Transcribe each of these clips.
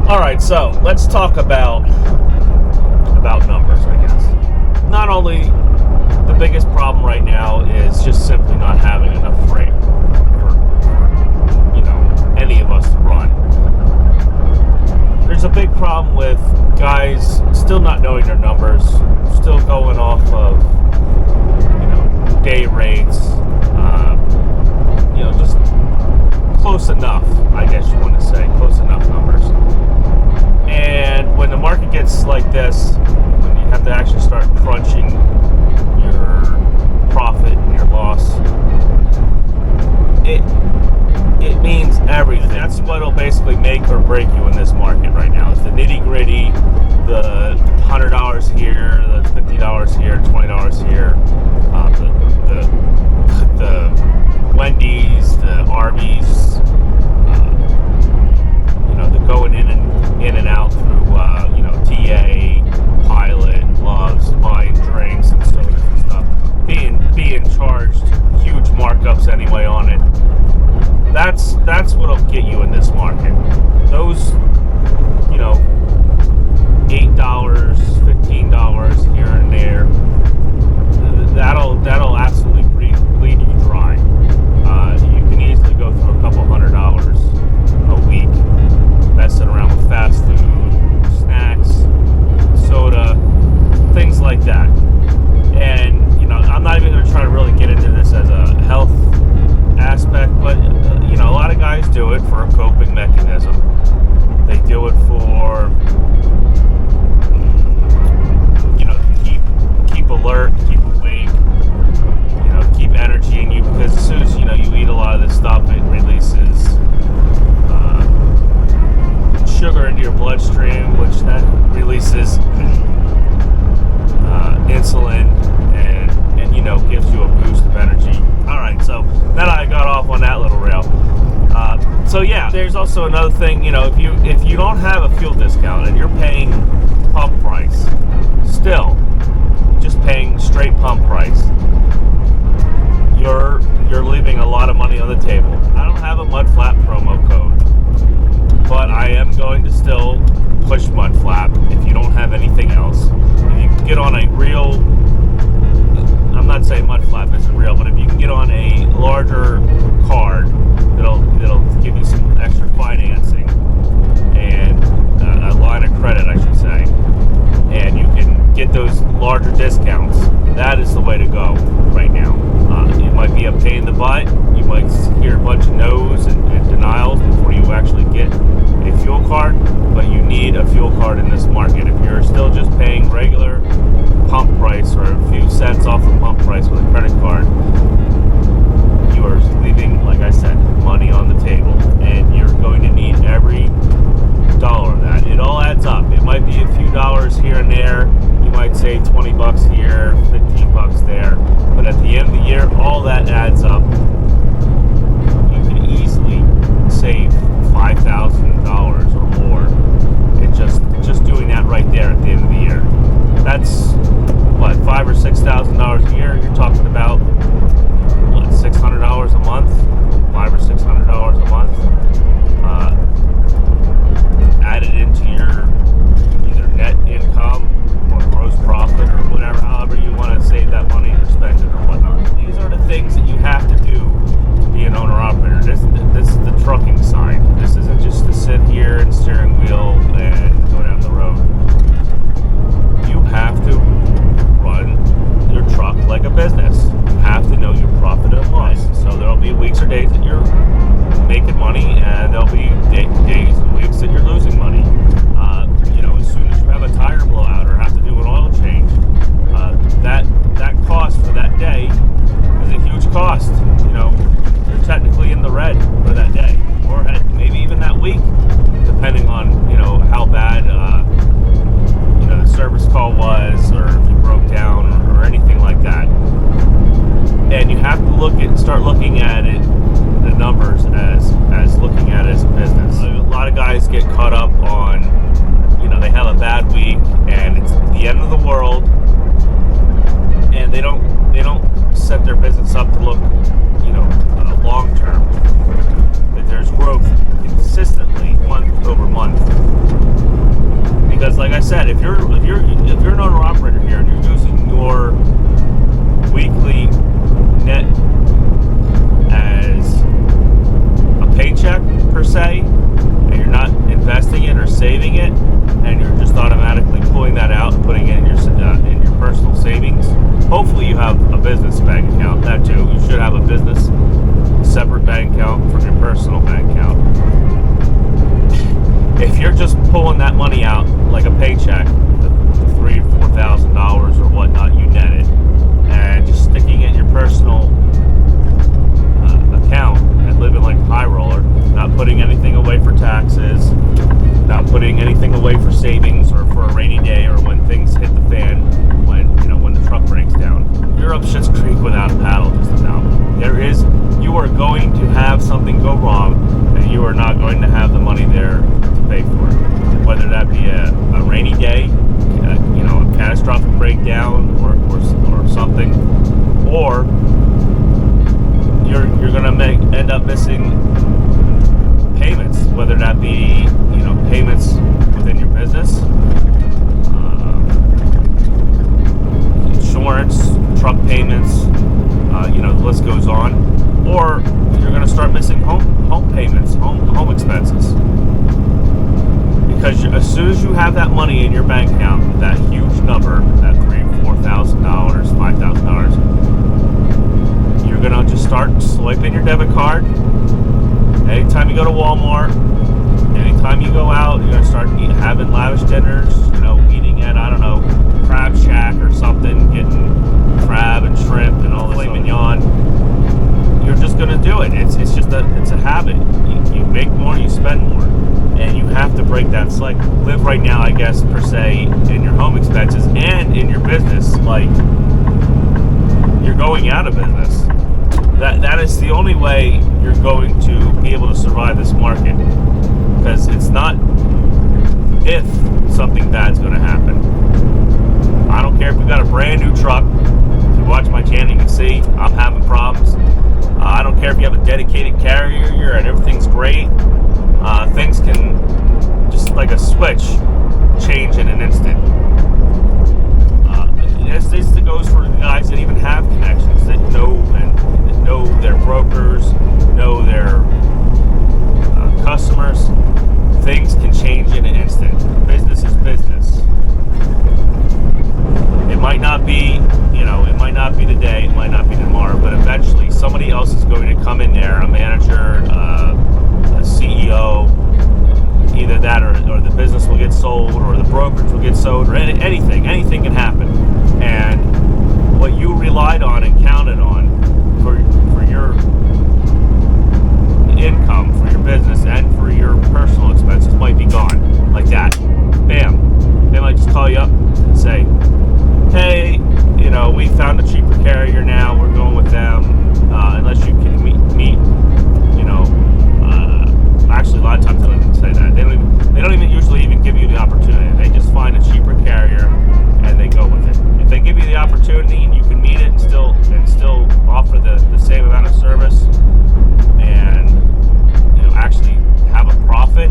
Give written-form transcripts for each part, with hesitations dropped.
All right, so let's talk about numbers, I guess. Not only the biggest problem right now is just simply not having enough freight for any of us to run. There's a big problem with guys still not knowing their numbers, still going off of day rates, just close enough, I guess you want to say, close enough numbers. And when the market gets like this, when you have to actually start crunching your profit and your loss, it means everything. That's what'll basically make or break you in this market right now. It's the nitty gritty, the $100 here, the $50 here, $20 here, the Wendy's, the Arby's, the going in and out through TA, Pilot, Loves, buying drinks and sodas and stuff, being charged huge markups anyway on it. That's what'll get you in this market. Those $8, $15 here and there, that'll absolutely bleed you dry. You can easily go through a couple $100 a week messing around with fast food, snacks, soda, things like that. And I'm not even going to try to really get into this as a health aspect, but a lot of guys do it for a coping mechanism. They do it for keep alert, keep awake, keep energy in you, because as soon as you eat a lot of this stuff, it releases sugar into your bloodstream, which that releases insulin and gives you a boost of energy. All right, so then I got off on that little rail. So yeah, there's also another thing. If you don't have a fuel discount and you're paying pump price, still just paying straight pump price, you're leaving a lot of money on the table. I don't have a Mudflap promo code, but I am going to still push Mudflap if you don't have anything else. If you can get on a real, I'm not saying Mudflap isn't real, but if you can get on a larger card that'll give you some extra financing and a line of credit, I should say, and you can get those larger discounts, that is the way to go right now. It might be a pain in the butt. You might hear a bunch of no's and denials before you actually get a fuel card, but you need a fuel card in this market. If you're still just paying regular pump price or a few cents off the pump price with a credit card, you are leaving, like I said, money on the table, and you're going to need every dollar of that. It all adds up. It might be a few dollars here and there. You might save $20 here, $15 there, but at the end of the year, all that adds up. You can easily save $5,000 or more in just doing that right there at the end of the year. That's what, $5,000 or $6,000 a year. You're talking about what, $600 a month, $500 or $600 a month, added into your either net income or gross profit or whatever, however you want to save that money or spend it or whatnot. These are the things that you have to do to be an owner-operator. This is the trucking side. This isn't just to sit here and steering wheel and go down the road. You have to run your truck like a business. You have to know your profit and loss. So there'll be weeks or days that you're making money, and there'll be days and weeks that you're losing money. As soon as you have a tire blowout or have to do an oil change, that cost for that day is a huge cost. You're technically in the red for that day, or maybe even that week, depending on how bad the service call was, or if you broke down, or anything like that. And you have to start looking at it, the numbers, as looking at it as a business. A lot of guys get caught up on, they have a bad week and it's the end of the world, and they don't set their business up to look, long term. That there's growth consistently month over month. said, if you're an owner operator here and you're using your weekly net as a paycheck per se, and you're not investing it or saving it, and you're just automatically pulling that out and putting it in your personal savings. Hopefully you have a business bank account. That too. You should have a business separate bank account from your personal bank account. If you're just pulling that money out like a paycheck, the $3,000 or $4,000 or whatnot, you net it, and just sticking it in your personal account and living like a high roller, not putting anything away for taxes, not putting anything away for savings or for a rainy day or when things hit the fan, when the truck breaks down. You're up shit's creek without a paddle, just about. You are going to have something go wrong, and you are not going to have the money there to pay for it. Whether that be a rainy day, a catastrophic breakdown, or something, or you're going to end up missing payments, whether that be payments within your business, insurance, truck payments, the list goes on, or you're going to start missing home payments, home expenses, because as soon as you have that money in your bank account, that huge number, that $3,000, $4,000, $5,000, you're going to just start swiping your debit card. Anytime you go to Walmart, anytime you go out, you're going to start having lavish dinners, eating at, I don't know, Crab Shack or something, getting crab and shrimp and all the filet mignon. You're just going to do it. It's a habit. You make more, you spend more. And you have to break that cycle. Live right now, I guess, per se, in your home expenses and in your business. Like, you're going out of business. That is the only way you're going to be able to survive this market, because it's not if something bad's going to happen. I don't care if we've got a brand new truck. If you watch my channel, you can see I'm having problems. I don't care if you have a dedicated carrier and everything's great. Things can, just like a switch, change in an instant. This goes for the guys that even have connections, that know their brokers, know their customers. Things can change in an instant. Business is business. It might not be, today, it might not be tomorrow, but eventually somebody else is going to come in there, a manager, a CEO, either that or the business will get sold, or the brokerage will get sold, or anything can happen. And what you relied on and counted on for your income, for your business, and for your personal expenses might be gone, like that. Bam. They might just call you up and say, hey, we found a cheaper carrier now, we're going with them, unless you can meet actually a lot of times they don't even say that. They don't even usually even give you the opportunity. They just find a cheaper carrier and they go with it. If they give you the opportunity and you can meet it and still offer the same amount of service and actually have a profit,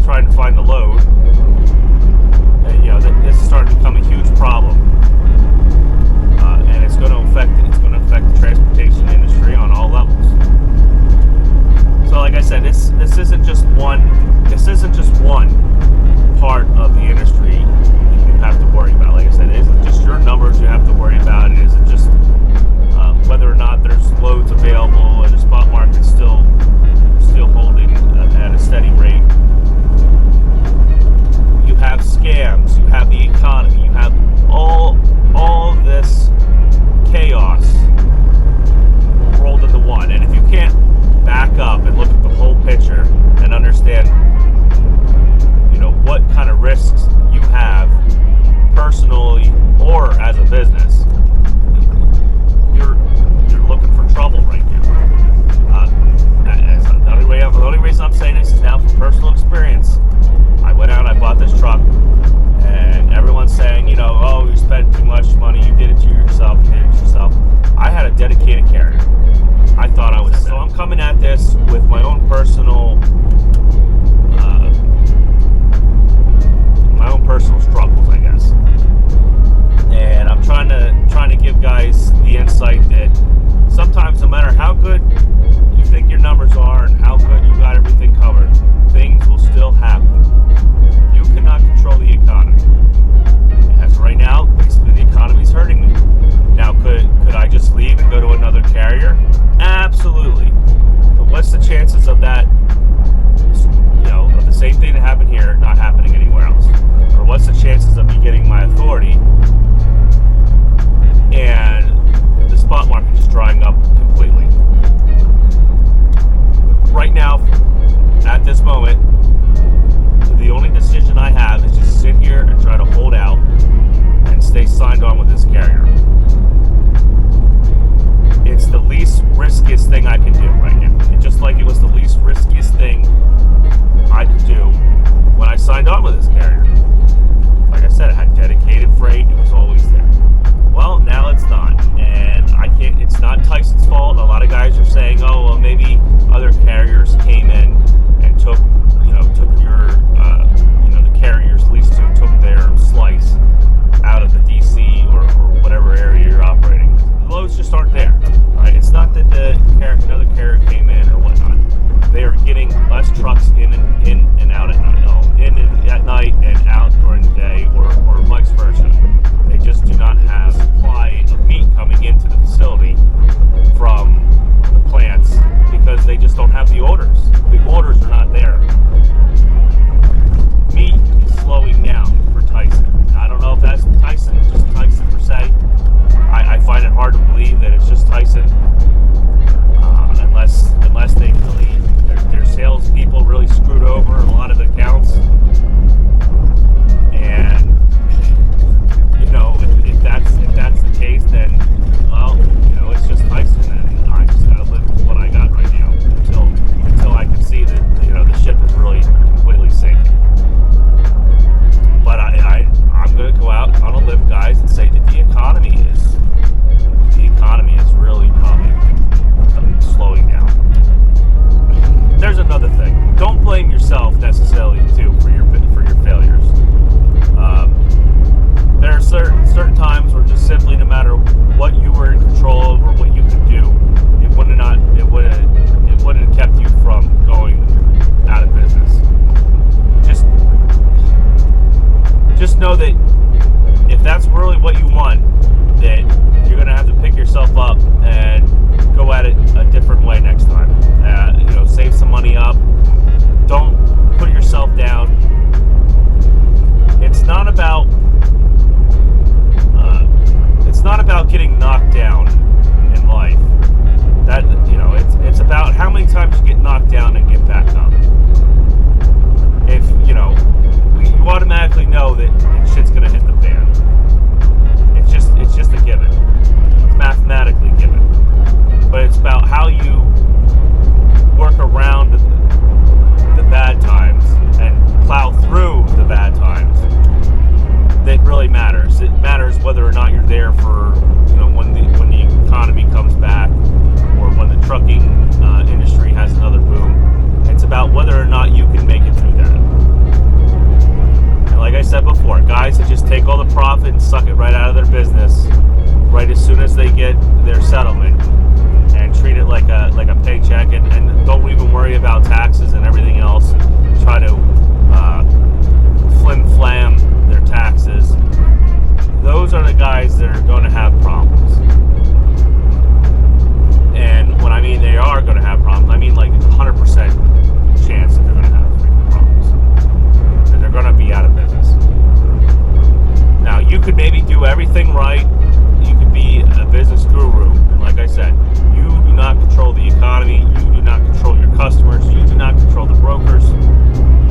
trying to find the load. And, this is starting to become a huge problem, and it's going to affect the transportation industry on all levels. So, like I said, this isn't just one part of the industry that you have to worry about. Like I said, it isn't just your numbers you have to worry about. It isn't just whether or not there's loads available and the spot market's still holding at a steady rate. You have scams, you have the economy, you have all this chaos rolled into one. And if you can't back up and look at the whole picture and understand, what kind of risks you have personally or as a business, you're looking for trouble right now. The only reason I'm saying this is now from personal experience. I went out, I bought this truck, and everyone's saying, oh, you spent too much money, you did it to yourself, I had a dedicated carrier. I thought I was set. So I'm coming at this with my own personal struggles, I guess. And I'm trying to give guys the insight that sometimes, no matter how good you think your numbers are and how good you got everything covered, things will still happen. You cannot control the economy. As of right now, basically the economy's hurting me. Now, could I just leave and go to another carrier? Absolutely. But what's the chances of that, of the same thing that happened here not happening anywhere else? Or what's the chances of me getting my authority and the spot market just drying up completely? Right now, at this moment, the only decision I have is just sit here and try to hold out and stay signed on with this carrier. It's the least riskiest thing I can do right now. And just like it was the least riskiest thing I could do when I signed on with this carrier. Like I said, it had dedicated freight. It was always there. Well, now it's not. And it's not Tyson's fault. A lot of guys are saying, oh, well, maybe other carriers came in and took your, the carriers leased took their slice out of the DC or whatever area you're operating. The loads just aren't there. Right? It's not that another carrier came in or whatnot. They are getting less trucks in and out at night. In at night and out during the day, or vice versa. They just do not have supply of meat coming into the facility from the plants because they just don't have the orders. The orders are not there. Meat is slowing down for Tyson. I don't know if that's just Tyson per se. I find it hard to believe that it's just Tyson, unless they really their salespeople really screwed over a lot of the accounts. And if that's the case, then it's just Tyson, and I just gotta live with what I got right now until I can see that the ship is really completely sinking. But I'm gonna go out on a limb, guys, and say that the economy is really probably slowing down. There's another thing. Don't blame yourself necessarily too for your failures. There are certain times where just simply, no matter what you were in control of or what you could do, it wouldn't have kept you from going out of business. Just know that if that's really what you want, that you're going to have to pick yourself up and go at it a different way next time. Save some money up. Don't put yourself down. It's not about getting knocked down in life. It's about how many times you get knocked down and get back up. If you automatically know that shit's gonna hit the fan. It's just a given. It's mathematically given. But it's about how you work around the bad times and plow through the bad times that really matters. It matters whether or not you're there for when the economy comes back or when the trucking industry has another boom. It's about whether or not you can make it through that. guys that just take all the profit and suck it right out of their business right as soon as they get their settlement, and treat it like a paycheck, and don't even worry about taxes and everything else, and try to flim flam their taxes. Those are the guys that are going to have problems. And when I mean they are going to have problems, I mean like 100% chance that they're going to have freaking problems. That they're going to be out of business. Now, you could maybe do everything right. You could be a business guru. And like I said, you do not control the economy. You do not control your customers. You do not control the brokers.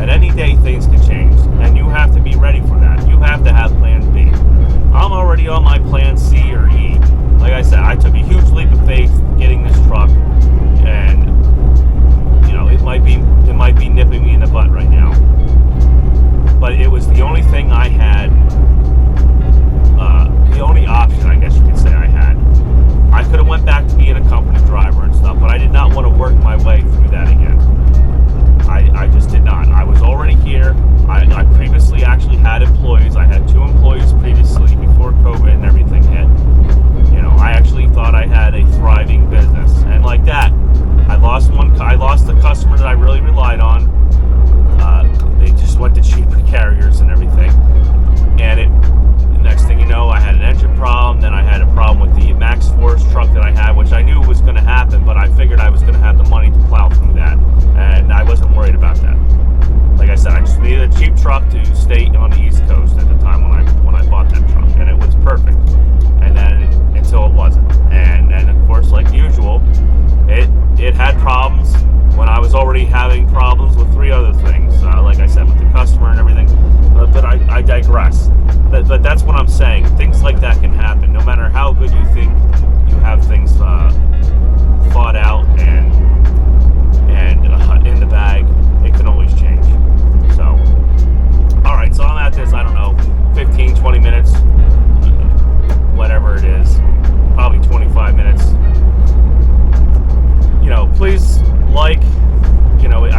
At any day, things can change. And you have to be ready for that. You have to have plan B. I'm already on my plan C or E. Like I said, I took a huge leap of faith getting this truck, and you know, it might be nipping me in the butt right now, but it was the only thing I had, the only option, I guess you could say I had. I could have went back to being a company driver and stuff, but I did not want to work my way through that again. I just did not. I was already here. I previously actually had employees. I had 2 employees previously before COVID and everything hit. You know, I actually thought I had a thriving business, and like that, I lost the customer that I really relied on. They just went to cheaper carriers and everything, and the next thing you know, I had an engine problem. Then I had a problem with the Max Force truck that I had, which I knew was going to happen, but I figured I was going to have the money to plow through that, and I wasn't worried about that. Like I said, I just needed a cheap truck to stay on the East Coast at the time when I bought that truck, and it was perfect. And then until it wasn't, and then of course, like usual, it had problems when I was already having problems with 3 other things. Like I said, with the customer and everything. But I digress. But that's what I'm saying. Things like that can happen, no matter how good you think you have things thought out and in the bag. It can always change. So, all right. So I'm at this, I don't know, 15, 20 minutes, whatever it is, probably 25 minutes. You know, please like. You know, it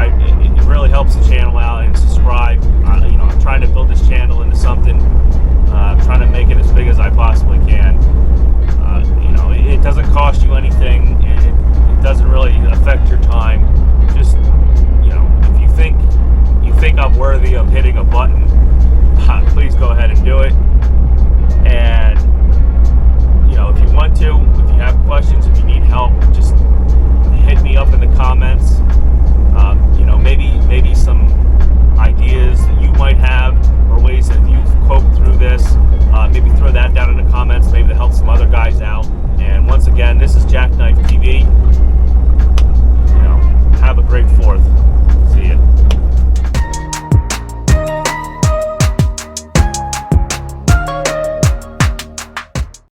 really helps the channel out, and subscribe. You know, I'm trying to build this channel into something. I'm trying to make it as big as I possibly can. You know, it doesn't cost you anything. It doesn't really affect your time. Just, you know, if you think I'm worthy of hitting a button, please go ahead and do it. And you know, if you want to, if you have questions, if you need help, just hit me up in the comments. You know, maybe some ideas that you might have, or ways that you've coped through this. Maybe throw that down in the comments, maybe to help some other guys out. And once again, this is Jackknife TV.